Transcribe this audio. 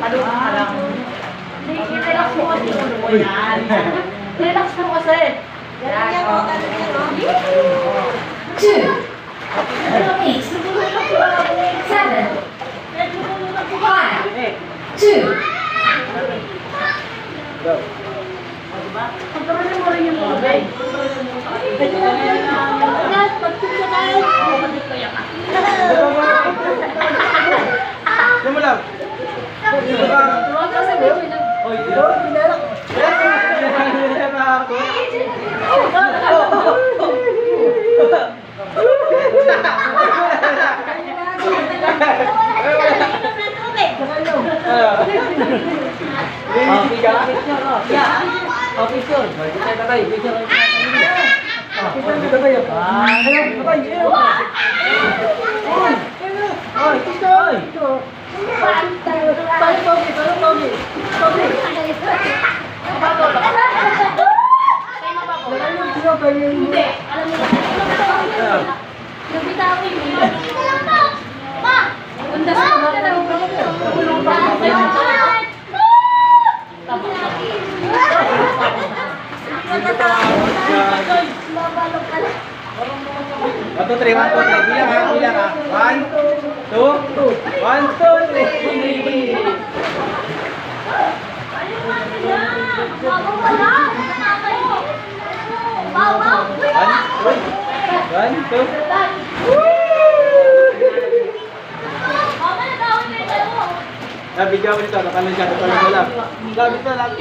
Ano ka lang? Relax mo kasi. Relax mo kasi. Ganyan mo, ganyan mo. 2, 8, 7, 5, 2. Pagkaroon mo rin yung tubig. Magpipsa tayo. Diyan mo lang. Tuwag ka sa gawin. Oy, dito. Pinalak. Hindi. Alam mo na. Nabitawin mo. Ma! Undas ka ba? Kulong pa ka. Mabalog ka lang. 1, 2, 3, 1, 2, 3. Bilang ha, bilang ha. 1, 2, 1, 2, 3. Bago wala. Bago. 1, 2. Nabigyan mo nito, nakalan siya, nakalan mo lang. Labit na lang.